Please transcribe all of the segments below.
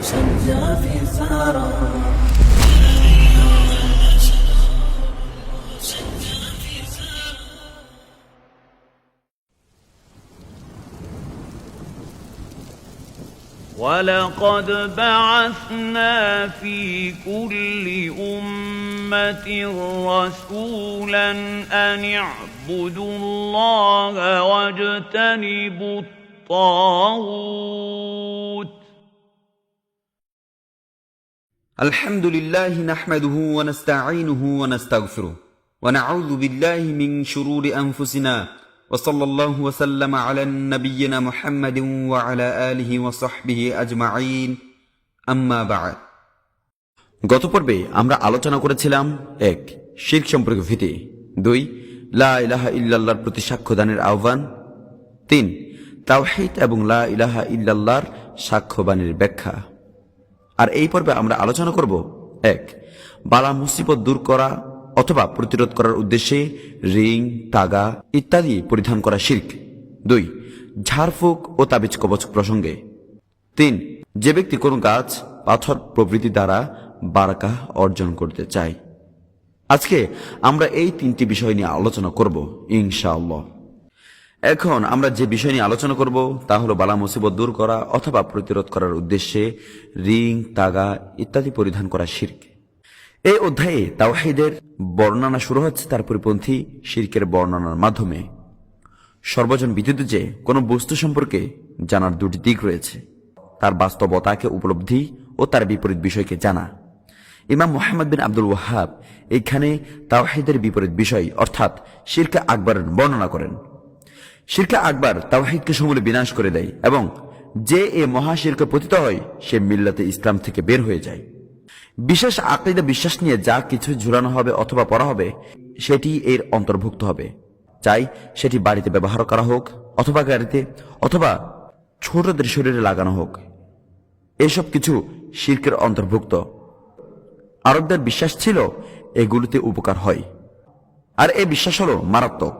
شجع في ثارة ولقد بعثنا في كل أمة رسولا أن اعبدوا الله واجتنبوا الطاغوت الحمد لله نحمده ونستعينه ونستغفره ونعوذ بالله من شرور أنفسنا وصلى الله وسلم على نبينا محمد وعلى آله وصحبه أجمعين أما بعد গত পর্বে আমরা আলোচনা করেছিলাম ১ শিরক সম্পর্কে ভীতি, ২ লা ইলাহা ইল্লাল্লাহর প্রতি সাক্ষ্যদানের আহ্বান, ৩ তাওহীদ এবং লা ইলাহা ইল্লাল্লাহর সাক্ষ্যবাণীর ব্যাখ্যা। আর এই পর্বে আমরা আলোচনা করব ১ বালা মুসিবত দূর করা অথবা প্রতিরোধ করার উদ্দেশ্যে রিং, তাগা ইত্যাদি পরিধান করা শিরক, ২ ঝাড়ফুঁক ও তাবিজ কবচ প্রসঙ্গে, ৩ যে ব্যক্তি কোনো গাছ, পাথর প্রভৃতি দ্বারা বারাকাহ অর্জন করতে চায়। আজকে আমরা এই ৩টি বিষয় নিয়ে আলোচনা করব ইনশাআল্লাহ। এখন আমরা যে বিষয় নিয়ে আলোচনা করব তা হলো বালা মুসিবত দূর করা অথবা প্রতিরোধ করার উদ্দেশ্যে রিং, তাগা ইত্যাদি পরিধান করা শিরক। এই অধ্যায়ে তাওহীদের বর্ণনা শুরু হচ্ছে তার পরিপন্থী শিরকের বর্ণনার মাধ্যমে। সর্বজন বিদিত যে কোনো বস্তু সম্পর্কে জানার দুটি দিক রয়েছে, তার বাস্তবতাকে উপলব্ধি ও তার বিপরীত বিষয়কে জানা। ইমাম মুহাম্মদ বিন আব্দুল ওয়াহাব এইখানে তাওহীদের বিপরীত বিষয় অর্থাৎ শিরকে আকবরের বর্ণনা করেন। শিরকে আকবর তাওহীদকে সমূলে বিনাশ করে দেয় এবং যে এ মহাশিরকে পতিত হয় সে মিল্লাতে ইসলাম থেকে বের হয়ে যায়। বিশেষ আকীদা বিশ্বাস নিয়ে যা কিছু ঝুলানো হবে অথবা পড়া হবে সেটি এর অন্তর্ভুক্ত হবে, চাই সেটি বাড়িতে ব্যবহার করা হোক অথবা গাড়িতে অথবা ছোটদের শরীরে লাগানো হোক, এসব কিছু শিরকের অন্তর্ভুক্ত। আরবদের বিশ্বাস ছিল এগুলোতে উপকার হয়, আর এই বিশ্বাস হলো মারাত্মক,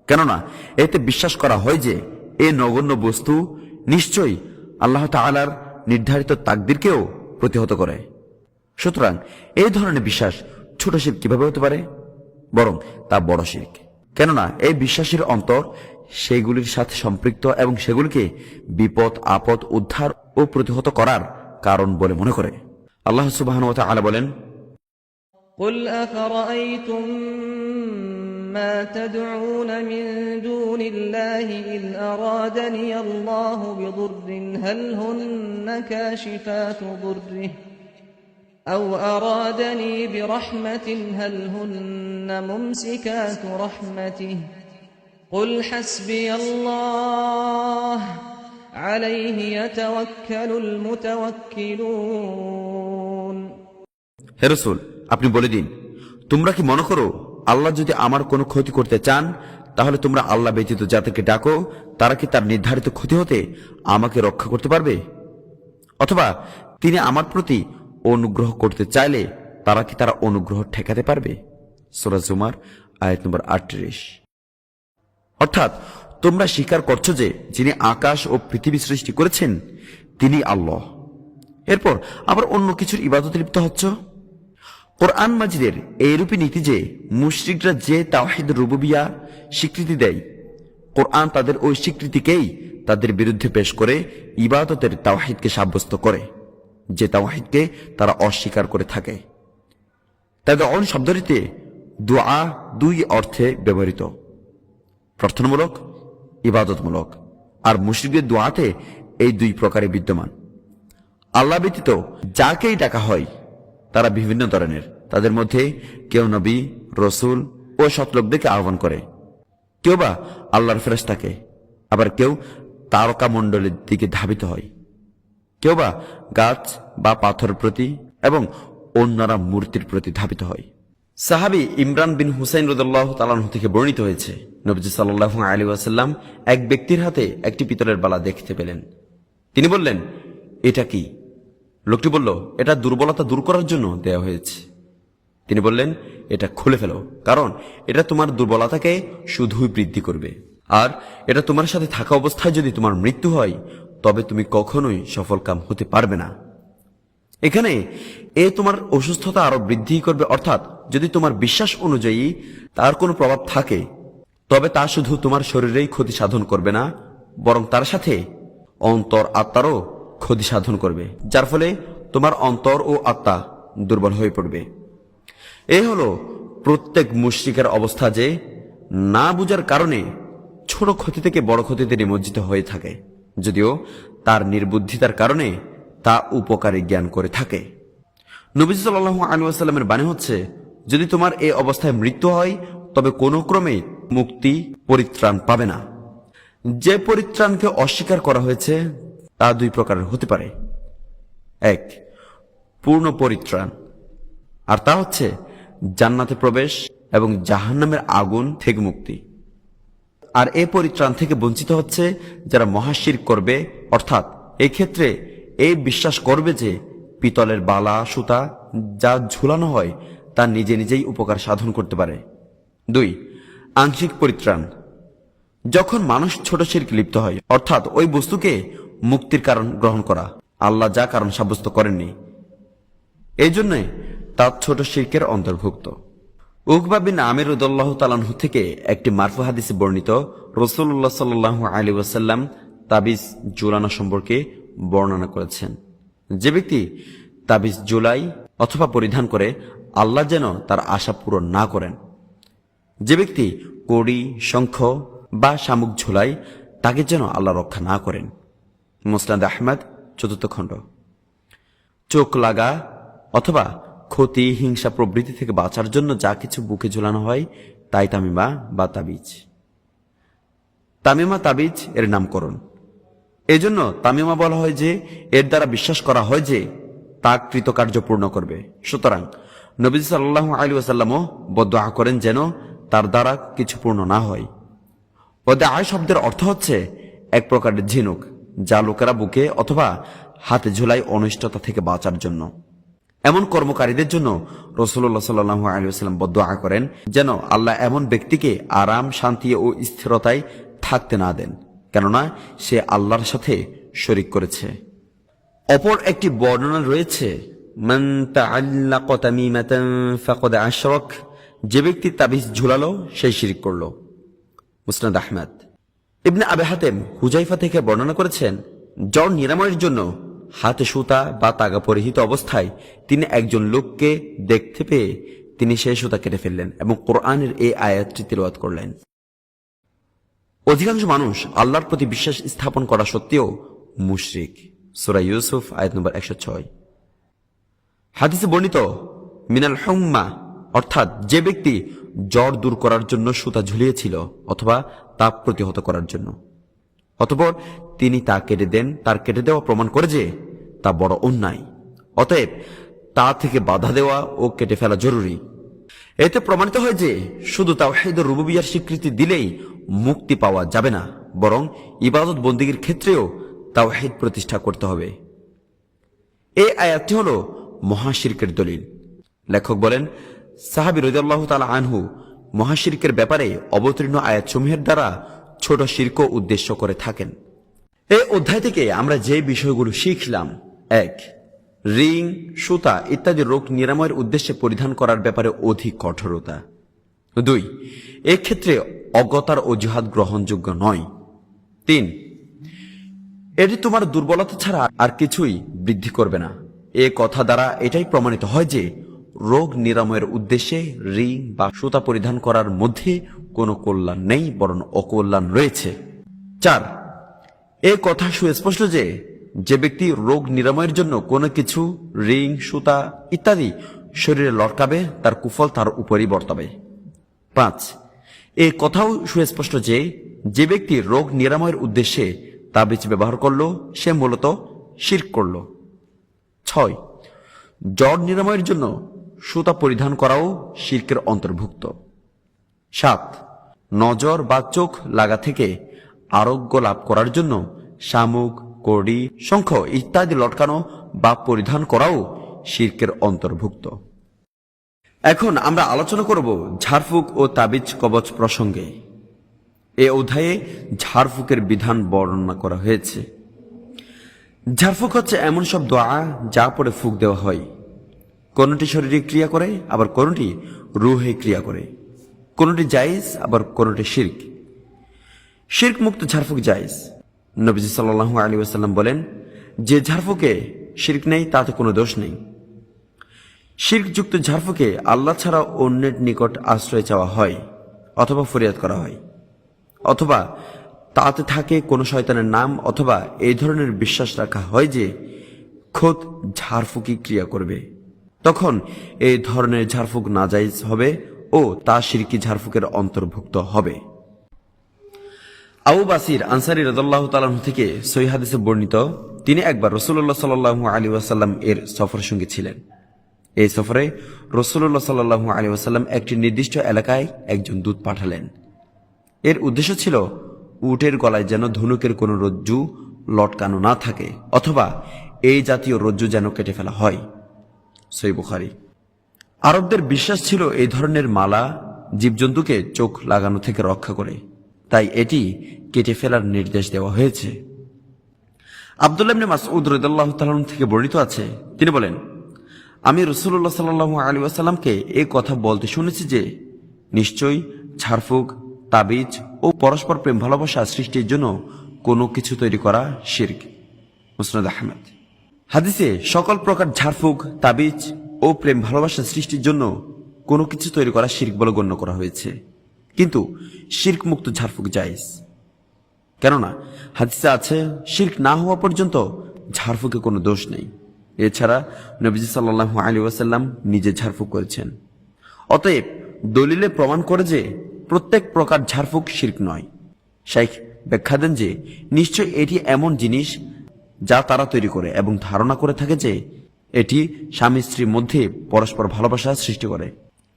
কেননা এতে বিশ্বাস করা হয় যে এই নগণ্য বস্তু নিশ্চয়ই আল্লাহ তাআলার নির্ধারিত তাকদীরকেও প্রতিহত করে। সুতরাং এই ধরনের বিশ্বাস ছোট শিরক কিভাবে হতে পারে, বরং তা বড় শিরক, কেননা এই বিশ্বাসের অন্তর সেগুলির সাথে সম্পৃক্ত এবং সেগুলিকে বিপদ আপদ উদ্ধার ও প্রতিহত করার কারণ বলে মনে করে। আল্লাহ সুবহানাহু ওয়া তাআলা বলেন, قل أفرأيتم ما تدعون من دون الله إن أرادني الله بضر هل هن كاشفات ضره أو أرادني برحمة هل هن ممسكات رحمته قل حسبي الله عليه يتوكل المتوكلون। হে রাসূল, আপনি বলে দিন, তোমরা কি মনে করো আল্লাহ যদি আমার কোনো ক্ষতি করতে চান তাহলে তোমরা আল্লাহ ব্যতীত যাদেরকে ডাকো তারা কি তার নির্ধারিত ক্ষতি হতে আমাকে রক্ষা করতে পারবে? অথবা তিনি আমার প্রতি অনুগ্রহ করতে চাইলে তারা কি তার অনুগ্রহ ঠেকাতে পারবে? সূরা জুমার আয়াত নম্বর 38। অর্থাৎ তোমরা স্বীকার করছো যে যিনি আকাশ ও পৃথিবী সৃষ্টি করেছেন তিনি আল্লাহ, এরপর আবার অন্য কিছুর ইবাদতে লিপ্ত হচ্ছ। কোরআন মাজিদের এইরূপী নীতি যে মুশরিকরা যে তাওহীদ রুবুবিয়া স্বীকৃতি দেয়, কোরআন তাদের ওই স্বীকৃতিকেই তাদের বিরুদ্ধে পেশ করে ইবাদতের তাওহীদকে সাব্যস্ত করে, যে তাওহীদকে তারা অস্বীকার করে থাকে। তাদের অন শব্দটিতে দুআ দুই অর্থে ব্যবহৃত, প্রার্থনামূলক, ইবাদতমূলক, আর মুশরিকদের দোয়াতে এই দুই প্রকারে বিদ্যমান। আল্লাহ ব্যতীত যাকেই ডাকা হয় তারা বিভিন্ন ধরনের, তাদের মধ্যে কেউ নবী, রসুল ও সৎলোকদেরকে আহ্বান করে, কেউ বা আল্লাহর ফেরেশতাকে, আবার কেউ তারকা মণ্ডলের দিকে ধাবিত হয়, কেউ বা গাছ বা পাথরের প্রতি এবং অন্যরা মূর্তির প্রতি ধাবিত হয়। সাহাবী ইমরান বিন হুসাইন রাদিয়াল্লাহু তাআলা আনহু থেকে বর্ণিত হয়েছে, নবীজি সাল্লাল্লাহু আলাইহি ওয়াসাল্লাম এক ব্যক্তির হাতে একটি পিতলের বালা দেখতে পেলেন। তিনি বললেন, এটা কি? লোকটি বলল, এটা দুর্বলতা দূর করার জন্য দেয়া হয়েছে। তিনি বললেন, এটা খুলে ফেলো, কারণ এটা তোমার দুর্বলতাকে শুধুই বৃদ্ধি করবে, আর এটা তোমার সাথে থাকা অবস্থায় যদি তোমার মৃত্যু হয় তবে তুমি কখনোই সফলকাম হতে পারবে না। এখানে এ তোমার অসুস্থতা আরো বৃদ্ধি করবে, অর্থাৎ যদি তোমার বিশ্বাস অনুযায়ী তার কোনো প্রভাব থাকে তবে তা শুধু তোমার শরীরেই ক্ষতি সাধন করবে না, বরং তার সাথে অন্তর আত্মারও ক্ষতি সাধন করবে, যার ফলে তোমার অন্তর ও আত্মা দুর্বল হয়ে পড়বে। এই হলো প্রত্যেক মুশরিকের অবস্থা, যে না বুঝার কারণে ছোট ক্ষতি থেকে বড় ক্ষতিতে নিমজ্জিত হয়ে থাকে, যদিও তার নির্বুদ্ধিতার কারণে তা উপকারী জ্ঞান করে থাকে। নবীজি সাল্লাল্লাহু আলাইহি ওয়াসাল্লামের বাণী হচ্ছে, যদি তোমার এই অবস্থায় মৃত্যু হয় তবে কোনো ক্রমে মুক্তি পরিত্রাণ পাবে না। যে পরিত্রাণকে অস্বীকার করা হয়েছে তা দুই প্রকারের হতে পারে। এক, পূর্ণ পরিত্রাণ, আর তা হচ্ছে জান্নাতে প্রবেশ এবং জাহান্নামের আগুন থেকে মুক্তি। আর এ পরিত্রাণ থেকে বঞ্চিত হচ্ছে যারা মহাশিরক করবে, অর্থাৎ এই ক্ষেত্রে এই বিশ্বাস করবে যে পিতলের বালা সুতা যা ঝুলানো হয় তা নিজে নিজেই উপকার সাধন করতে পারে। দুই, আংশিক পরিত্রাণ, যখন মানুষ ছোট শিরকে লিপ্ত হয়, অর্থাৎ ওই বস্তুকে মুক্তির কারণ গ্রহণ করা আল্লাহ যা কারণ সাব্যস্ত করেননি, এই জন্য তা ছোট শিরকের অন্তর্ভুক্ত। উকবা বিন আমির রাদিয়াল্লাহু তাআলা আনহু থেকে একটি মারফু হাদিসে বর্ণিত, রাসূলুল্লাহ সাল্লাল্লাহু আলাইহি ওয়াসাল্লাম তাবিজ ঝুলানো সম্পর্কে বর্ণনা করেছেন। যে ব্যক্তি তাবিজ ঝুলাই অথবা পরিধান করে আল্লাহ যেন তার আশা পূরণ না করেন। যে ব্যক্তি কড়ি, শঙ্খ বা শামুক ঝুলাই তাকে যেন আল্লাহ রক্ষা না করেন। মুসনাদ আহমদ ৪র্থ খণ্ড। চোখ লাগা অথবা ক্ষতি, হিংসা প্রবৃত্তি থেকে বাঁচার জন্য যা কিছু বুকে ঝুলানো হয় তাই তামিমা বা তাবিজ। তামিমা তাবিজ এর নামকরণ। এজন্য তামিমা বলা হয় যে এর দ্বারা বিশ্বাস করা হয় যে তা কৃতকার্য পূর্ণ করবে। সুতরাং নবী সাল্লাল্লাহু আলাইহি ওয়াসাল্লামও বদদুআ করেন যেন তার দ্বারা কিছু পূর্ণ না হয়। বদদুআ শব্দের অর্থ হচ্ছে এক প্রকারের ঝিনুক যা লোকেরা বুকে অথবা হাতে ঝুলায় অনিষ্টতা থেকে বাঁচার জন্য। এমন কর্মকারীদের জন্য রাসূলুল্লাহ সাল্লাল্লাহু আলাইহি ওয়াসাল্লাম বদদুআ করেন যেন আল্লাহ এমন ব্যক্তিকে আরাম, শান্তি ও স্থিরতায় থাকতে না দেন, কেননা সে আল্লাহর সাথে শরীক করেছে। অপর একটি বর্ণনা রয়েছে, মান তাআল্লাকা তামিমাতান ফাকাদ আশরাক, যে ব্যক্তি তাবিজ ঝুলালো সেই শিরক করল। মুসনাদ আহমদ। ইবনে আবি হাতেম হুজাইফা থেকে বর্ণনা করেছেন, জ্বর নিরাময়ের জন্য হাতে সুতা বা তাগা পরিহিত অবস্থায় তিনি একজন লোককে দেখতে পেয়ে তিনি সেই সুতা কেটে ফেললেন এবং কোরআনের এই আয়াতটি তিলাওয়াত করলেন। অধিকাংশ মানুষ আল্লাহর প্রতি বিশ্বাস স্থাপন করা সত্ত্বেও মুশরিক। সূরা ইউসুফ আয়াত নম্বর 106। হাদিসে বর্ণিত মিনাল হুম্মা, অর্থাৎ যে ব্যক্তি জ্বর দূর করার জন্য সুতা ঝুলিয়েছিল অথবা তাপ প্রতিহত করার জন্য, অতঃপর তিনি তা কেটে দেন, তার কেটে দেওয়া প্রমাণ করে যে তা বড় অন্যায়। অতএব তা থেকে বাধা দেওয়া ও কেটে ফেলা জরুরি। এতে প্রমাণিত হয় যে শুধু তাওহীদ রুবুবিয়্যার স্বীকৃতি দিলেই মুক্তি পাওয়া যাবে না, বরং ইবাদত বন্দেগীর ক্ষেত্রেও তাওহীদ প্রতিষ্ঠা করতে হবে। এই আয়াতটি হল মহাশিরকের দলিল। লেখক বলেন, সাহাবী রাদিয়াল্লাহু তাআলা আনহু মহাশিরকের ব্যাপারে অবতীর্ণ আয়াতসমূহের দ্বারা ছোট শিরক উদ্দেশ্য করে থাকেন। এই অধ্যায় থেকে আমরা যে বিষয়গুলো শিখলাম: ১. রিং, সুতা ইত্যাদি রোগ নিরাময়ের উদ্দেশ্যে পরিধান করার ব্যাপারে অধিক কঠোরতা। ২. এক্ষেত্রে অজ্ঞতার অজুহাত গ্রহণযোগ্য নয়। ৩. এটি তোমার দুর্বলতা ছাড়া আর কিছুই বৃদ্ধি করবে না। এ কথা দ্বারা এটাই প্রমাণিত হয় যে রোগ নিরাময়ের উদ্দেশ্যে রিং বা সুতা পরিধান করার মধ্যে কোনো কল্যাণ নেই, বরং অকল্যাণ রয়েছে। ৪. এ কথা সুস্পষ্ট যে যে ব্যক্তি রোগ নিরাময়ের জন্য কোনো কিছু রিং, সুতা ইত্যাদি শরীরে লটকাবে তার কুফল তার উপরই বর্তাবে। ৫. এ কথাও সুস্পষ্ট যে যে ব্যক্তি রোগ নিরাময়ের উদ্দেশ্যে তাবিজ ব্যবহার করল সে মূলত শিরক করল। ৬. জ্বর নিরাময়ের জন্য সুতা পরিধান করাও শিরকের অন্তর্ভুক্ত। ৭. নজর বা চোখ লাগা থেকে আরোগ্য লাভ করার জন্য শামুক, কড়ি, শঙ্খ ইত্যাদি লটকানো বা পরিধান করাও শিরকের অন্তর্ভুক্ত। এখন আমরা আলোচনা করব ঝাড়ফুঁক ও তাবিজ কবচ প্রসঙ্গে। এ অধ্যায়ে ঝাড়ফুঁকের বিধান বর্ণনা করা হয়েছে। ঝাড়ফুঁক হচ্ছে এমন সব দোয়া যা পরে ফুঁক দেওয়া হয়। কোনটি শরীরে ক্রিয়া করে, আবার কোনটি রুহে ক্রিয়া করে। কোনটি জায়েজ, আবার কোনটি শিরক। শিরক মুক্ত ঝাড়ফুঁক জায়েজ। নবীজি সাল্লাল্লাহু আলাইহি ওয়াসাল্লাম বলেন, যে ঝাড়ফুঁকে শিরক নেই তাতে কোনো দোষ নেই। শিরকযুক্ত ঝাড়ফুঁকে আল্লাহ ছাড়া অন্যের নিকট আশ্রয় চাওয়া হয় অথবা ফরিয়াদ করা হয়, অথবা তাতে থাকে কোনো শয়তানের নাম, অথবা এই ধরনের বিশ্বাস রাখা হয় যে খোদ ঝাড়ফুঁকি ক্রিয়া করবে। তখন এই ধরনের ঝাড়ফুঁক নাজায়েজ হবে ও তা শিরকি ঝাড়ফুঁকের অন্তর্ভুক্ত হবে। আবু বাসির আনসারী রাদিয়াল্লাহু তাআলা আনহু থেকে সহিহ হাদিসে বর্ণিত, তিনি একবার রাসূলুল্লাহ সাল্লাল্লাহু আলাইহি ওয়াসাল্লাম এর সফর সঙ্গী ছিলেন। এই সফরে রাসূলুল্লাহ সাল্লাল্লাহু আলাইহি ওয়াসাল্লাম একটি নির্দিষ্ট এলাকায় একজন দূত পাঠালেন। এর উদ্দেশ্য ছিল উটের গলায় যেন ধনুকের কোনো রজ্জু লটকানো না থাকে, অথবা এই জাতীয় রজ্জু যেন কেটে ফেলা হয়। সহিহ বুখারী। আরবদের বিশ্বাস ছিল এই ধরনের মালা জীবজন্তুকে চোখ লাগানো থেকে রক্ষা করে, তাই এটি কেটে ফেলার নির্দেশ দেওয়া হয়েছে। আব্দুল্লাহ ইবনে মাসউদ রাদিয়াল্লাহু তাআলা থেকে বর্ণিত আছে, তিনি বলেন, আমি রাসূলুল্লাহ সাল্লাল্লাহু আলাইহি ওয়াসাল্লামকে এই কথা বলতে শুনেছি যে নিশ্চয়ই ঝাড়ফুঁক, তাবিজ ও পরস্পর প্রেম ভালোবাসা সৃষ্টির জন্য কোনো কিছু তৈরি করা শিরক। মুসনাদ আহমদ। হাদিসে সকল প্রকার ঝাড়ফুঁক, তাবিজ ও প্রেম ভালোবাসা সৃষ্টির জন্য কোনো কিছু তৈরি করা শিরক বলে গণ্য করা হয়েছে, কিন্তু শিরক মুক্ত ঝাড়ফুঁক জায়েজ। কেননা হাদিসে আছে, শিরক না হওয়া পর্যন্ত ঝাড়ফুঁকে কোনো দোষ নেই। এছাড়া নবীজি সাল্লাল্লাহু আলাইহি ওয়াসাল্লাম নিজে ঝাড়ফুঁক করেছেন। অতএব দলিলে প্রমাণ করে যে প্রত্যেক প্রকার ঝাড়ফুঁক শিরক নয়। শাইখ ব্যাখ্যা দেন যে নিশ্চয় এটি এমন জিনিস যা তারা তৈরি করে এবং ধারণা করে থাকে যে এটি স্বামী স্ত্রীর মধ্যে পরস্পর ভালোবাসা সৃষ্টি করে।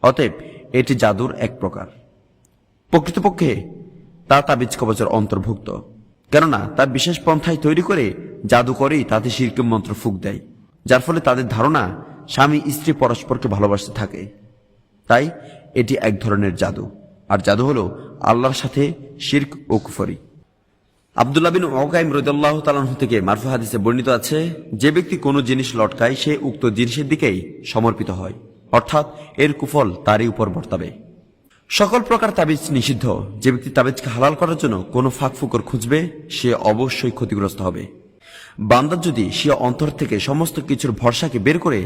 অতএব এটি জাদুর এক প্রকার। প্রকৃতপক্ষে তা তাবিজ কবচের অন্তর্ভুক্ত, কেননা তা বিশেষ পন্থায় তৈরি করে জাদু করেই তাতে শিরকের মন্ত্র ফুঁক দেয়, যার ফলে তাদের ধারণা স্বামী স্ত্রী পরস্পরকে ভালোবাসতে থাকে। তাই এটি এক ধরনের জাদু, আর জাদু হলো আল্লাহর সাথে শিরক ও কুফরি। আব্দুল্লাহ বিন উকাইম রাদিয়াল্লাহু তাআলা আনহু থেকে মারফু হাদিসে বর্ণিত আছে, যে ব্যক্তি কোনো জিনিস লটকায় সে উক্ত জিনিসের দিকেই সমর্পিত হয়, অর্থাৎ এর কুফল তারই উপর বর্তাবে। সকল প্রকার তাবিজ নিষিদ্ধ। যে ব্যক্তি তাবিজকে হালাল করার জন্য কোনো ফাঁকফুকর খুঁজবে সে অবশ্যই ক্ষতিগ্রস্ত হবে। বান্দা যদি সে অন্তর থেকে সমস্ত কিছুর ভরসাকে বের করে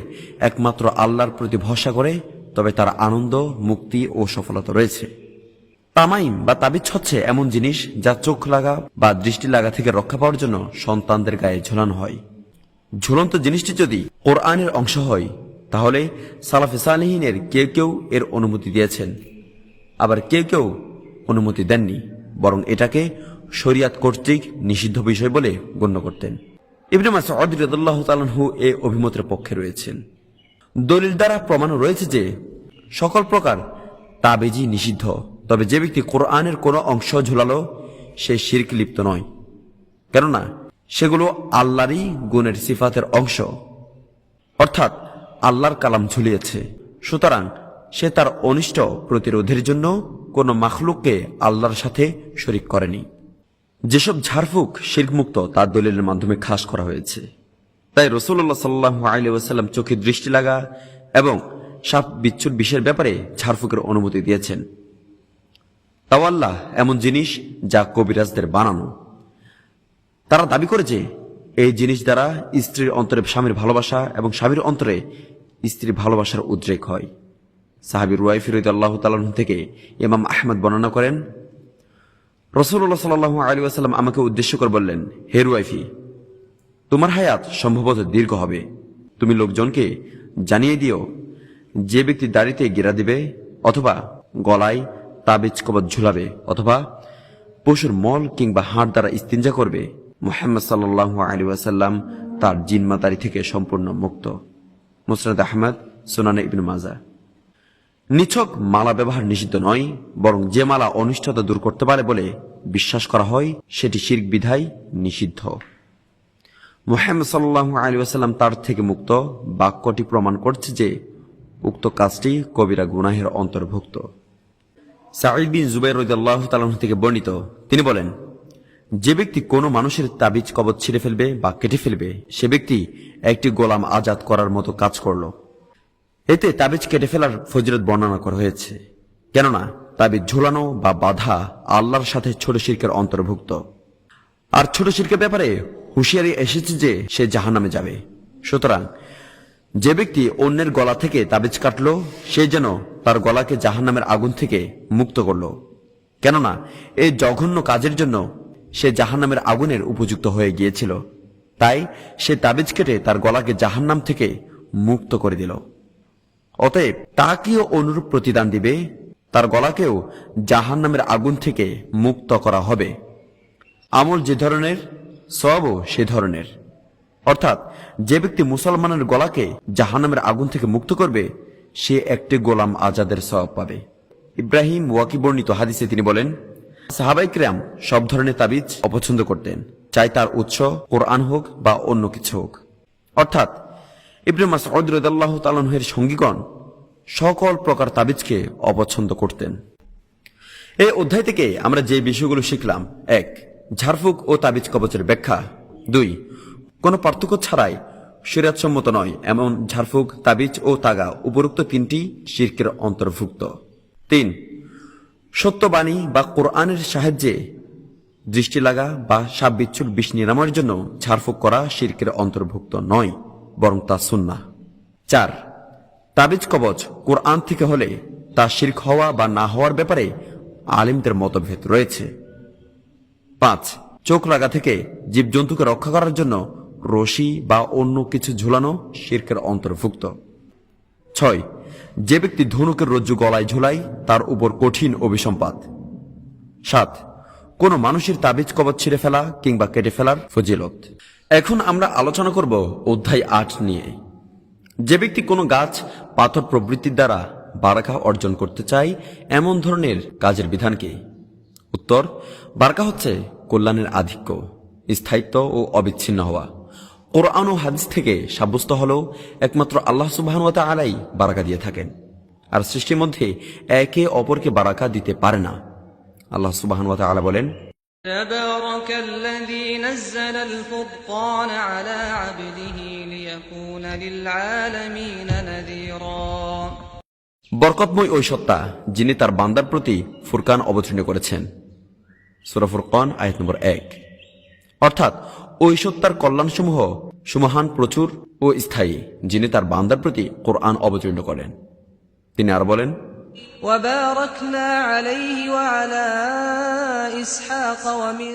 একমাত্র আল্লাহর প্রতি ভরসা করে, তবে তার আনন্দ, মুক্তি ও সফলতা রয়েছে। তামাইম বা তাবিজ হচ্ছে এমন জিনিস যা চোখ লাগা বা দৃষ্টি লাগা থেকে রক্ষা পাওয়ার জন্য সন্তানদের গায়ে ঝোলানো হয়। ঝুলন্ত জিনিসটি যদি কোরআনের অংশ হয়, তাহলে সালাফে সালেহিনের কেউ কেউ এর অনুমতি দিয়েছেন, আবার কেউ কেউ অনুমতি দেননি, বরং এটাকে শরিয়াত কর্তৃক নিষিদ্ধ বিষয় বলে গণ্য করতেন। ইবনে মাসউদ রাদিয়াল্লাহু তাআলা আনহু এই অভিমতের পক্ষে রয়েছেন। দলিল দ্বারা প্রমাণ রয়েছে যে সকল প্রকার তাবিজই নিষিদ্ধ, তবে যে ব্যক্তি কোরআনের কোনো অংশ ঝুলালো সে শিরক লিপ্ত নয়, কেননা সেগুলো আল্লাহরই গুণের সিফাতের অংশ, অর্থাৎ আল্লাহর কালাম ঝুলিয়েছে। সুতরাং সে তার অনিষ্ট প্রতিরোধের জন্য কোনো মাখলুককে আল্লাহর সাথে শরিক করেনি। যেসব ঝাড়ফুঁক শিরকমুক্ত তার দলিলের মাধ্যমে খাস করা হয়েছে। তাই রাসূলুল্লাহ সাল্লাল্লাহু আলাইহি ওয়াসাল্লাম চোখে দৃষ্টি লাগা এবং সাপ বিচ্ছুর বিষের ব্যাপারে ঝাড়ফুঁকের অনুমতি দিয়েছেন। তাওয়াল্লাহ এমন জিনিস যা কবিরাজদের বানানো। তারা দাবি করে যে এই জিনিস দ্বারা স্ত্রীর অন্তরে স্বামীর ভালোবাসা এবং স্বামীর অন্তরে স্ত্রীর ভালোবাসার উদ্রেক হয়। সাহাবী রুয়াইফি রাদিয়াল্লাহু তাআলা আনহু থেকে ইমাম আহমদ বর্ণনা করেন, রাসূলুল্লাহ সাল্লাল্লাহু আলাইহি ওয়াসাল্লাম আমাকে উদ্দেশ্য করে বললেন, হে রুয়াইফি, তোমার হায়াত সম্ভবত দীর্ঘ হবে। তুমি লোকজনকে জানিয়ে দিও, যে ব্যক্তি দাড়িতে গিরা দিবে, অথবা গলায় তাবিজ কবচ ঝুলাবে, অথবা পশুর মল কিংবা হাড় দ্বারা ইস্তিনজা করবে, মুহাম্মদ সাল্লাল্লাহু আলাইহি ওয়াসাল্লাম তার জিনমাতারি থেকে সম্পূর্ণ মুক্ত। মুসনাদ আহমদ, সুনানে ইবনে মাজাহ। নিছক মালা ব্যবহার নিষিদ্ধ নয়, বরং যে মালা অনিষ্টতা দূর করতে পারে বলে বিশ্বাস করা হয় সেটি শিরক বিধায় নিষিদ্ধ। মুহাম্মদ সাল্লাল্লাহু আলাইহি ওয়াসাল্লাম তার থেকে মুক্ত বাক্যটি প্রমাণ করছে যে উক্ত কাজটি কবিরা গুনাহের অন্তর্ভুক্ত। সাঈদ বিন জুবাইর রাদিয়াল্লাহু তাআলা থেকে বর্ণিত, তিনি বলেন, যে ব্যক্তি কোনো মানুষের তাবিজ কবজ ছিঁড়ে ফেলবে বা কেটে ফেলবে, সে ব্যক্তি একটি গোলাম আজাদ করার মতো কাজ করল। এতে তাবিজ কেটে ফেলার ফজিলত বর্ণনা করা হয়েছে, কেননা তাবিজ ঝোলানো বা বাধা আল্লাহর সাথে ছোট শিরকের অন্তর্ভুক্ত। আর ছোট শিরকের ব্যাপারে হুঁশিয়ারি এসেছে যে সে জাহান্নামে যাবে। সুতরাং যে ব্যক্তি অন্যের গলা থেকে তাবিজ কাটল, সে যেন তার গলাকে জাহান্নামের আগুন থেকে মুক্ত করল, কেননা এই জঘন্য কাজের জন্য সে জাহান্নামের আগুনের উপযুক্ত হয়ে গিয়েছিল। তাই সে তাবিজ কেটে তার গলাকে জাহান্নাম থেকে মুক্ত করে দিল। অতএব তাকেও অনুরূপ প্রতিদান দিবে, তার গলাকেও জাহান্নামের আগুন থেকে মুক্ত করা হবে। আমল যে ধরনের, সওয়াবও সে ধরনের। অর্থাৎ যে ব্যক্তি মুসলমানের গলাকে জাহান্নামের আগুন থেকে মুক্ত করবে, সে একটি গোলাম আজাদের সওয়াব পাবে। ইব্রাহিম ওয়াকি বর্ণিত হাদিসে তিনি বলেন, সাহাবায়ে কিরাম সব ধরনের তাবিজ অপছন্দ করতেন, চাই তার উৎস কোরআন হোক বা অন্য কিছু হোক। অর্থাৎ ইবনে মাসউদ রাদিয়াল্লাহু তাআলা আনহু এর সঙ্গীগণ সকল প্রকার তাবিজকে অপছন্দ করতেন। এই অধ্যায় থেকে আমরা যে বিষয়গুলো শিখলাম: 1. ঝাড়ফুঁক ও তাবিজ কবচের ব্যাখ্যা। 2. কোনো পার্থক্য ছাড়াই শরীয়তসম্মত নয় এমন ঝাড়ফুঁক, তাবিজ ও তাগা উপরোক্ত 3টি শিরকের অন্তর্ভুক্ত। 3. সত্যবাণী বা কোরআনের সাহায্যে দৃষ্টি লাগা বা সাপ বিচ্ছুর বিষ নিরাময়ের জন্য ঝাড়ফুঁক করা শিরকের অন্তর্ভুক্ত নয়, বরং তা সুন্নাহ। 4. তাবিজ কবচ কোরআন থেকে হলে তা শিরক হওয়া বা না হওয়ার ব্যাপারে আলিমদের মতভেদ রয়েছে। 5. চোখ লাগা থেকে জীবজন্তুকে রক্ষা করার জন্য রশি বা অন্য কিছু ঝুলানো শিরকের অন্তর্ভুক্ত। 6. যে ব্যক্তি ধনুকের রজ্জু গলায় ঝুলায় তার উপর কঠিন অভিসম্পাত। 7. কোন মানুষের তাবিজ কবচ ছিঁড়ে ফেলা কিংবা কেটে ফেলার ফজিলত। এখন আমরা আলোচনা করব অধ্যায় 8 নিয়ে। যে ব্যক্তি কোনো গাছ, পাথর প্রভৃতির দ্বারা বারাকা অর্জন করতে চায় এমন ধরনের কাজের বিধান কি? উত্তর: বারাকা হচ্ছে কল্যাণের আধিক্য, স্থায়িত্ব ও অবিচ্ছিন্ন হওয়া। কোরআন ও হাদিস থেকে সাব্যস্ত হলেও একমাত্র আল্লাহ সুবহানাহু ওয়া তাআলাই বারাকা দিয়ে থাকেন, আর সৃষ্টির মধ্যে একে অপরকে বারাকা দিতে পারে না। আল্লাহ সুবহানাহু ওয়া তাআলা বলেন, تبارك الذي نزل الفرقان على عبده ليكون للعالمين نذيرا। বরকতময় ওই সত্তা যিনি তার বান্দার প্রতি ফুরকান অবতীর্ণ করেছেন। সূরা ফুরকান আয়াত নম্বর 1। অর্থাৎ ওই সত্তার কল্যাণসমূহ সুমহান, প্রচুর ও স্থায়ী, যিনি তার বান্দার প্রতি কোরআন অবতীর্ণ করেন। তিনি আর বলেন, وباركنا عليه وعلى إسحاق ومن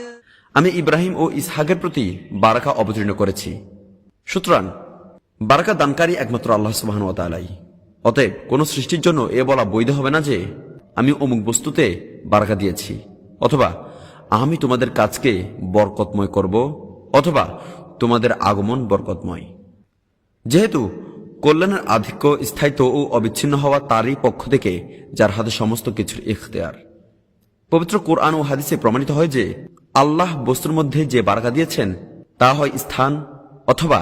আমি ইব্রাহিম ও ইসহাকের প্রতি বারাকা অবতীর্ণ করেছি। সুতরাং বারাকা দানকারী একমাত্র আল্লাহ সুবহানাহু ওয়া তাআলাই। অতএব কোন সৃষ্টির জন্য এ বলা বৈধ হবে না যে আমি অমুক বস্তুতে বারাকা দিয়েছি, অথবা আমি তোমাদের কাজকে বরকতময় করব, অথবা তোমাদের আগমন বরকতময়। যেহেতু কল্যাণের আধিক্য, স্থায়িত্ব ও অবিচ্ছিন্ন হওয়া তারই পক্ষ থেকে, যার হাতে সমস্ত কিছুর ইখতিয়ার। পবিত্র কোরআন ও হাদিসে প্রমাণিত হয় যে আল্লাহ বস্তুর মধ্যে যে বারাকা দিয়েছেন তা হয় স্থান অথবা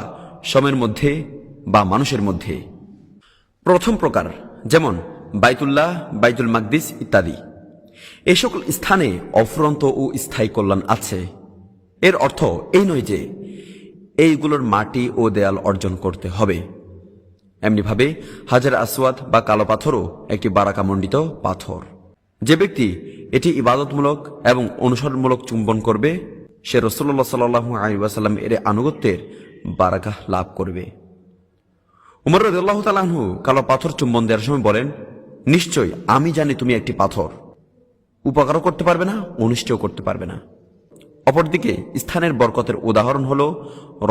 সময়ের মধ্যে বা মানুষের মধ্যে। প্রথম প্রকার, যেমন বাইতুল্লাহ, বাইতুল মাকদিস ইত্যাদি, এই সকল স্থানে অফুরন্ত ও স্থায়ী কল্যাণ আছে। এর অর্থ এই নয় যে এইগুলোর মাটি ও দেয়াল অর্জন করতে হবে। এমনিভাবে হাজার আসওয়াদ বা কালো পাথরও একটি বারাকামণ্ডিত পাথর। যে ব্যক্তি এটি ইবাদতমূলক এবং অনুসরণমূলক চুম্বন করবে, সে রাসূলুল্লাহ সাল্লাল্লাহু আলাইহি ওয়াসাল্লাম এর আনুগত্যের বারাকা লাভ করবে। উমর রাদিয়াল্লাহু তাআলা আনহু কালো পাথর চুম্বন দেওয়ার সময় বলেন, নিশ্চয় আমি জানি তুমি একটি পাথর, উপকারও করতে পারবে না, অনিষ্টও করতে পারবে না। অপরদিকে স্থানের বরকতের উদাহরণ হল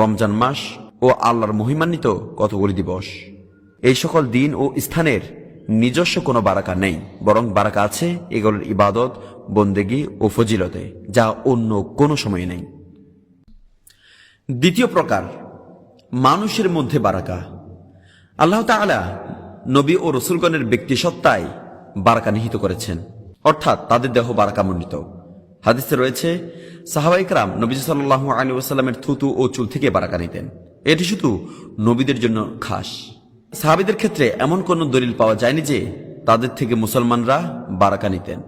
রমজান মাস ও আল্লাহর মহিমান্বিত কতগুলি দিবস। এই সকল দিন ও স্থানের নিজস্ব কোনো বারাকা নেই, বরং বারাকা আছে এগুলোর ইবাদত, বন্দেগী ও ফজিলতে, যা অন্য কোনো সময়ে নেই। দ্বিতীয় প্রকার, মানুষের মধ্যে বারাকা। আল্লাহ তাআলা নবী ও রসুলগণের ব্যক্তিসত্তায় বারাকা নিহিত করেছেন, অর্থাৎ তাদের দেহ বারাকামণ্ডিত। হাদিসে রয়েছে, সাহাবায়ে কেরাম নবী সাল্লাল্লাহু আলাইহি ওয়াসাল্লামের থুতু ও চুল থেকে বারাকা নিতেন। এটি শুধু নবীদের জন্য খাস। সাহাবীদের ক্ষেত্রে এমন কোন দলিল পাওয়া যায়নি যে তাদের থেকে মুসলমানরা বারাকা নিতেন।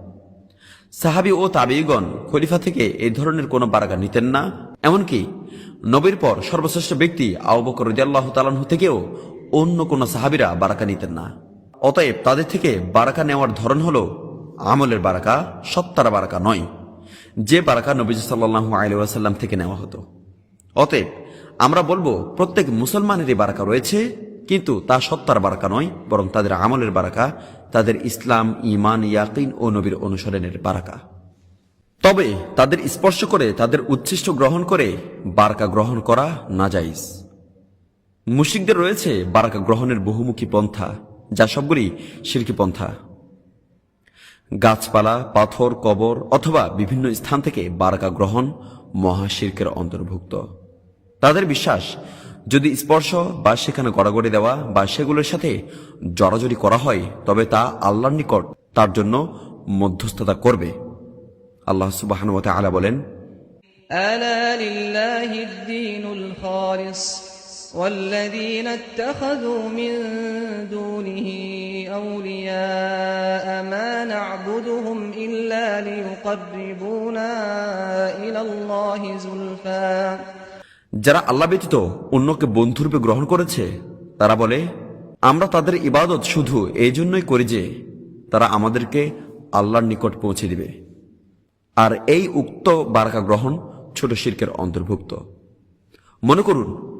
সাহাবী ও তাবেঈগণ খলিফা থেকে এই ধরনের কোনো বারাকা নিতেন না। এমনকি নবীর পর সর্বশ্রেষ্ঠ ব্যক্তি আবু বকর রাদিয়াল্লাহু তাআলা আনহু থেকেও অন্য কোন সাহাবীরা বারাকা নিতেন না। অতএব তাদের থেকে বারাকা নেওয়ার ধরন হলো আমলের বারাকা, সত্তার বারাকা নয়, যে বারাকা নবীজি সাল্লাল্লাহু আলাইহি ওয়াসাল্লাম থেকে নেওয়া হতো। অতএব আমরা বলবো প্রত্যেক মুসলমানেরই বারাকা রয়েছে, কিন্তু তা সত্তার বারাকা নয়, বরং তাদের আমলের বারাকা, তাদের ইসলাম, ঈমান, ইয়াকিন ও নবীর অনুসরণের বারাকা। তবে তাদের স্পর্শ করে, তাদের উচ্ছিষ্ট গ্রহণ করে বারাকা গ্রহণ করা নাজাইজ। মুশরিকদের রয়েছে বারাকা গ্রহণের বহুমুখী পন্থা, যা সবগুলি শিরকি পন্থা। গাছপালা, পাথর, কবর অথবা বিভিন্ন স্থান থেকে বারাকা গ্রহণ মহাশিরকের অন্তর্ভুক্ত। তাদের বিশ্বাস, যদি স্পর্শ বা সেখানে গড়াগড়ি দেওয়া বা সেগুলোর সাথে জড়াজড়ি করা হয়, তবে তা আল্লাহর নিকট তার জন্য মধ্যস্থতা করবে। আল্লাহ সুবহানাহু ওয়া তাআলা বলেন, ألا لله الدين الخالص والذين اتخذوا من دونه أولياء ما نعبدهم إلا ليقربونا إلى الله زلفى। যারা আল্লাহ ব্যতীত অন্যকে বন্ধুরূপে গ্রহণ করেছে, তারা বলে, আমরা তাদের ইবাদত শুধু এই জন্যই করি যে তারা আমাদেরকে আল্লাহর নিকট পৌঁছে দিবে। আর এই উক্ত বারাকা গ্রহণ ছোট শিরকের অন্তর্ভুক্ত। মনে করুন,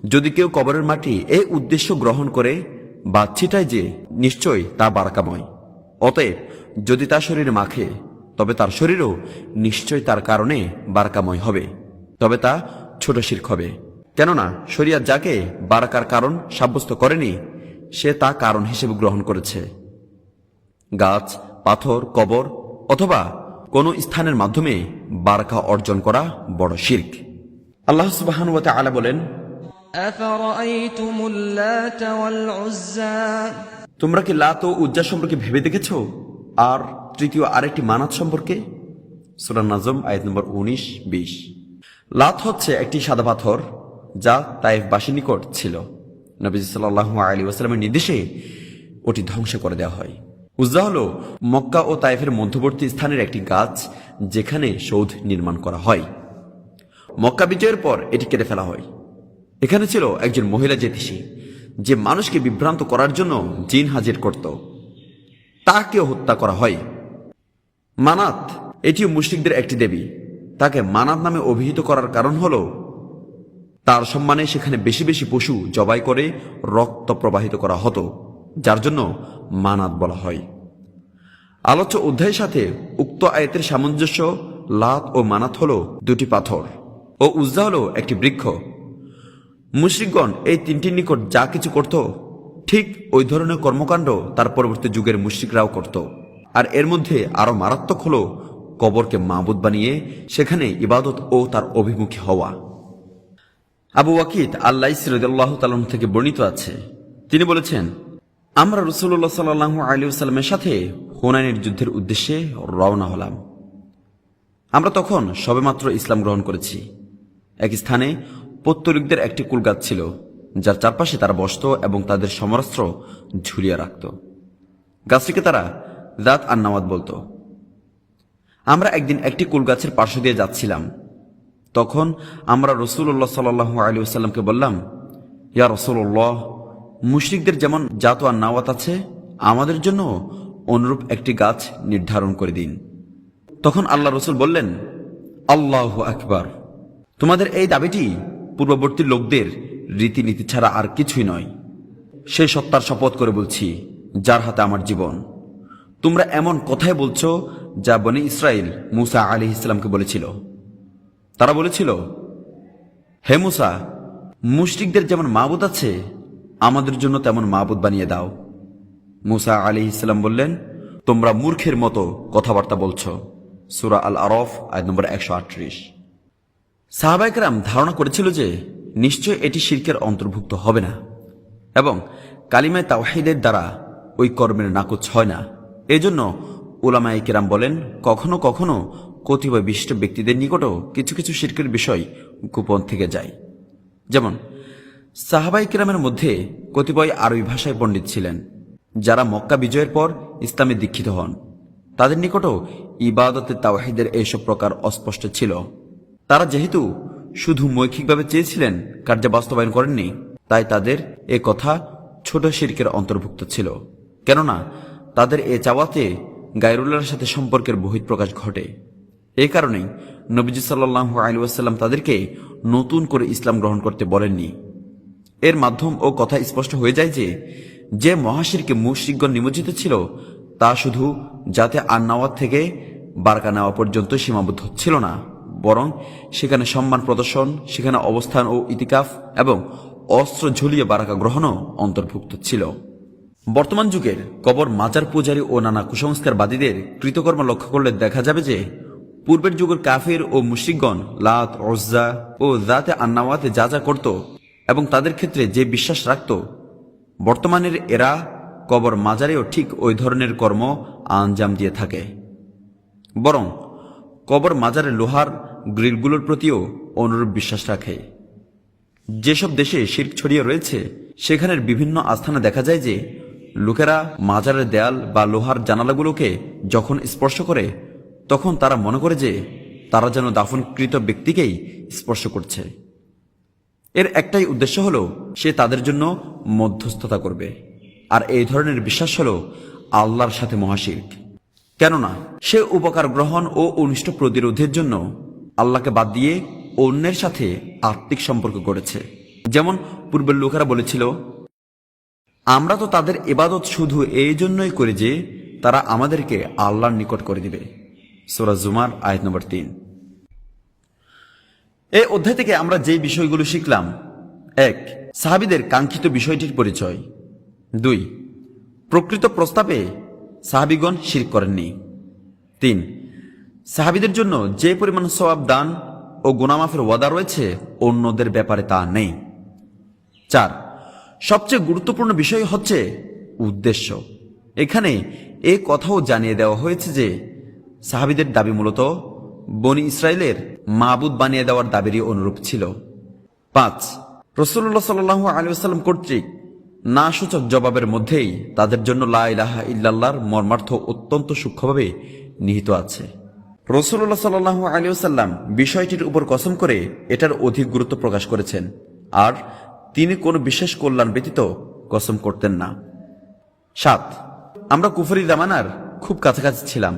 যদি কেউ কবরের মাটি এই উদ্দেশ্য গ্রহণ করে বা ছিটায়, যে নিশ্চয়ই তা বারাকাময়। অতএব যদি তার শরীরে মাখে, তবে তার শরীরও নিশ্চয় তার কারণে বারাকাময় হবে, তবে তা ছোট শিরক হবে। কেননা শরিয়ত যাকে বারাকার কারণ সাব্যস্ত করেনি, সে তা কারণ হিসেবে গ্রহণ করেছে। গাছ, পাথর, কবর অথবা কোন স্থানের মাধ্যমে বারাকা অর্জন করা বড় শিরক। আল্লাহ সুবহানাহু ওয়া তাআলা বলেন, أفرأيتم اللات والعزى। তোমরা কি লাত ও উজ্জা সম্পর্কে ভেবে দেখেছ? আর তৃতীয় আরেকটি মানাত সম্পর্কে? সূরা নাজম আয়াত নম্বর 19-20। লাত হচ্ছে একটি সাদা পাথর, যা তায়েফবাসীর নিকট ছিল। নবী সাল্লাল্লাহু আলাইহি ওয়াসাল্লামের নির্দেশে ওটি ধ্বংস করে দেওয়া হয়। উজ্জা হল মক্কা ও তায়েফের মধ্যবর্তী স্থানের একটি গাছ, যেখানে সৌধ নির্মাণ করা হয়। মক্কা বিজয়ের পর এটি কেটে ফেলা হয়। এখানে ছিল একজন মহিলা জ্যোতিষী, যে মানুষকে বিভ্রান্ত করার জন্য জিন হাজির করত। তাকেও হত্যা করা হয়। মানাত, এটিও মুশরিকদের একটি দেবী। তাকে মানাত নামে অভিহিত করার কারণ হল তার সম্মানে সেখানে বেশি বেশি পশু জবাই করে রক্ত প্রবাহিত করা হতো, যার জন্য মানাত বলা হয়। আলোচ্য অধ্যায়ের সাথে উক্ত আয়াতের সামঞ্জস্য, লাত ও মানাত হল দুটি পাথর ও উজ্জা হল একটি বৃক্ষ। মুশরিকগণ এই তিনটির নিকট যা কিছু করত, ঠিক ওই ধরনের কর্মকাণ্ড তার পরবর্তী যুগের মুশরিকরাও করত। আর এর মধ্যে আরো মারাত্মক হল কবরকে মাবুদ বানিয়ে সেখানে ইবাদত ও তার অভিমুখী হওয়া। আবু ওয়াকিদ আল-লাইসি রাদিয়াল্লাহু তাআলা থেকে বর্ণিত আছে, তিনি বলেছেন, আমরা রাসূলুল্লাহ সাল্লাল্লাহু আলাইহি ওয়াসাল্লামের সাথে হুনাইনের যুদ্ধের উদ্দেশ্যে রওনা হলাম। আমরা তখন সবেমাত্র ইসলাম গ্রহণ করেছি। এক স্থানে পত্তলিকদের একটি কুলগাছ ছিল, যার চারপাশে তারা বসত এবং তাদের সমরাস্ত্র ঝুলিয়ে রাখত। গাছটিকে তারা যাত আন-নাওয়াত বলত। আমরা একদিন একটি কুলগাছের পার্শ্ব দিয়ে যাচ্ছিলাম। তখন আমরা রাসূলুল্লাহ সাল্লাল্লাহু আলাইহি ওয়াসাল্লামকে বললাম, ইয়া রাসূলুল্লাহ, মুশরিকদের যেমন জাত আন-নাওয়াত আছে, আমাদের জন্য অনুরূপ একটি গাছ নির্ধারণ করে দিন। তখন আল্লাহ রাসূল বললেন, আল্লাহু আকবার, তোমাদের এই দাবিটি পূর্ববর্তী লোকদের রীতিনীতি ছাড়া আর কিছুই নয়। সে সত্তার শপথ করে বলছি, যার হাতে আমার জীবন, তোমরা এমন কথাই বলছো যা বনী ইসরাইল মূসা আলাইহিস সালামকে বলেছিল। তারা বলেছিল, হে মূসা, মুশরিকদের যেমন মাবুদ আছে, আমাদের জন্য তেমন মাবুদ বানিয়ে দাও। মূসা আলাইহিস সালাম বললেন, তোমরা মূর্খের মতো কথাবার্তা বলছো। সূরা আল-আরাফ আয়াত নম্বর 138। সাহাবায়ে কেরাম ধারণা করেছিল যে নিশ্চয় এটি শিরকের অন্তর্ভুক্ত হবে না এবং কালিমায়ে তাওহীদের দ্বারা ওই কর্মের নাকচ হয় না। এজন্য উলামায়ে কেরাম বলেন, কখনো কখনো কতিপয় বিশিষ্ট ব্যক্তিদের নিকটও কিছু কিছু শিরকের বিষয় গোপন থেকে যায়। যেমন সাহাবায়ে কেরামের মধ্যে কতিপয় আরবি ভাষায় পণ্ডিত ছিলেন, যারা মক্কা বিজয়ের পর ইসলামে দীক্ষিত হন তাদের নিকটও ইবাদতে তাওহীদের এইসব প্রকার অস্পষ্ট ছিল। তারা যেহেতু শুধু মৌখিকভাবে চেয়েছিলেন, কার্য বাস্তবায়ন করেননি, তাই তাদের এ কথা ছোট শিরকের অন্তর্ভুক্ত ছিল। কেননা তাদের এ চাওয়াতে গায়রুল্লাহর সাথে সম্পর্কের বহিঃপ্রকাশ ঘটে। এই কারণেই নবীজি সাল্লাল্লাহু আলাইহি ওয়াসাল্লাম তাদেরকে নতুন করে ইসলাম গ্রহণ করতে বলেননি। এর মাধ্যম ও কথা স্পষ্ট হয়ে যায় যে মহাশিরকে মুশরিকগণ নিমজ্জিত ছিল তা শুধু যাতে আন্নাওয়াত থেকে বারকা নেওয়া পর্যন্ত সীমাবদ্ধ ছিল না, বরং সেখানে সম্মান প্রদর্শন, সেখানে অবস্থান ও ইতিকাফ এবং অস্ত্র ঝুলিয়ে বারাকা গ্রহণও অন্তর্ভুক্ত ছিল। বর্তমান যুগের কবর মাজার পূজারী ও নানা কুসংস্কারবাদীদের কৃতকর্ম লক্ষ্য করলে দেখা যাবে যে পূর্বের যুগের কাফির ও মুশরিকগণ লাত, উজ্জা ও যাতে আন্নাওয়াতে যা যা করত এবং তাদের ক্ষেত্রে যে বিশ্বাস রাখত, বর্তমানের এরা কবর মাজারেও ঠিক ওই ধরনের কর্ম আঞ্জাম দিয়ে থাকে। বরং কবর মাজারের লোহার গ্রিলগুলোর প্রতিও অনুরূপ বিশ্বাস রাখে। যেসব দেশে শিরক ছড়িয়ে রয়েছে সেখানের বিভিন্ন আস্থানে দেখা যায় যে লোকেরা মাজারের দেয়াল বা লোহার জানালাগুলোকে যখন স্পর্শ করে তখন তারা মনে করে যে তারা যেন দাফনকৃত ব্যক্তিকেই স্পর্শ করছে। এর একটাই উদ্দেশ্য হলো সে তাদের জন্য মধ্যস্থতা করবে। আর এই ধরনের বিশ্বাস হলো আল্লাহর সাথে মহাশিরক। কেননা সে উপকার গ্রহণ ও অনিষ্ট প্রতিরোধের জন্য আল্লাহকে বাদ দিয়ে অন্যের সাথে আত্মিক সম্পর্ক গড়েছে। যেমন পূর্বের লোকেরা বলেছিল, আমরা তো তাদের ইবাদত শুধু এই জন্যই করি যে তারা আমাদেরকে আল্লাহর নিকট করে দিবে। সূরা জুমার আয়াত নম্বর 3। এই অধ্যায় থেকে আমরা যে বিষয়গুলো শিখলাম: 1. সাহাবীদের কাঙ্ক্ষিত বিষয়টির পরিচয়। 2. প্রকৃত প্রস্তাবে সাহাবীগণ শিরক করেননি। 3. সাহাবীদের জন্য যে পরিমাণ সওয়াব দান ও গুনাহ মাফের ওয়াদা রয়েছে অন্যদের ব্যাপারে তা নেই। 4. সবচেয়ে গুরুত্বপূর্ণ বিষয় হচ্ছে উদ্দেশ্য। এখানে এই কথাও জানিয়ে দেওয়া হয়েছে যে সাহাবীদের দাবি মূলত বনি ইসরায়েলের মাবুদ বানিয়ে দেওয়ার দাবিরই অনুরূপ ছিল। 5. রাসূলুল্লাহ সাল্লাল্লাহু আলাইহি ওয়াসাল্লাম কর্তৃক না সূচক জবাবের মধ্যেই তাদের জন্য লা ইলাহা ইল্লাল্লাহর মর্মার্থ অত্যন্ত সূক্ষ্মভাবে নিহিত আছে। রাসূলুল্লাহ সাল্লাল্লাহু আলাইহি ওয়াসাল্লাম বিষয়টির উপর কসম করে এটার অধিক গুরুত্ব প্রকাশ করেছেন, আর তিনি কোনো বিশেষ কল্যাণ ব্যতীত কসম করতেন না। 7. আমরা কুফরি জামানার খুব কাছাকাছি ছিলাম,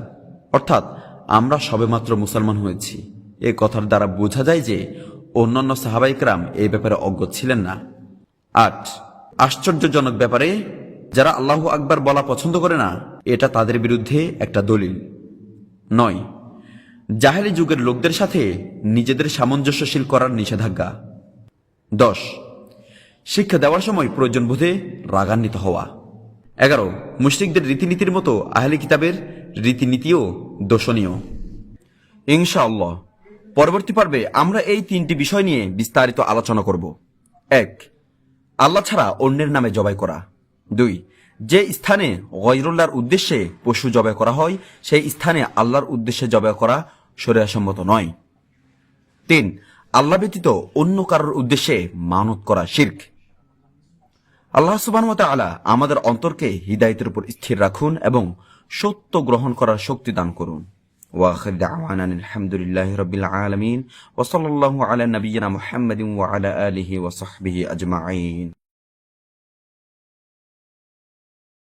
অর্থাৎ আমরা সবেমাত্র মুসলমান হয়েছি। এ কথার দ্বারা বোঝা যায় যে অন্যান্য সাহাবা ইকরাম এই ব্যাপারে অজ্ঞ ছিলেন না। 8. আশ্চর্যজনক ব্যাপারে যারা আল্লাহু আকবার বলা পছন্দ করে না, এটা তাদের বিরুদ্ধে একটা দলিল। 9. জাহেলি যুগের লোকদের সাথে নিজেদের সামঞ্জস্যশীল করার নিষেধাজ্ঞা। 10. শিক্ষা দেওয়ার সময় প্রয়োজন বোধে রাগান্বিত হওয়া। 11. মুশরিকদের রীতিনীতির মতো আহলে কিতাবের রীতিনীতিও দোষণীয়। ইনশাআল্লাহ পরবর্তী পর্বে আমরা এই 3টি বিষয় নিয়ে বিস্তারিত আলোচনা করব। 1. আল্লাহ ছাড়া অন্যের নামে জবাই করা। 2. যে স্থানে গয়রুল্লাহর উদ্দেশ্যে পশু জবাই করা হয় সেই স্থানে আল্লাহর উদ্দেশ্যে জবাই করা শরীয়তসম্মত নয়। 3. আল্লাহ ব্যতীত অন্য কারোর উদ্দেশ্যে মানত করা শিরক। আল্লাহ সুবহানাহু ওয়া তাআলা আমাদের অন্তরকে হিদায়াতের উপর স্থির রাখুন এবং সত্য গ্রহণ করার শক্তি দান করুন। ওয়া আখিরু দাওয়ানা আলহামদুলিল্লাহি রাব্বিল আলামিন ওয়া সাল্লাল্লাহু আলা নাবিয়িনা মুহাম্মাদিন ওয়া আলা আলিহি ওয়া সাহবিহি আজমাইন।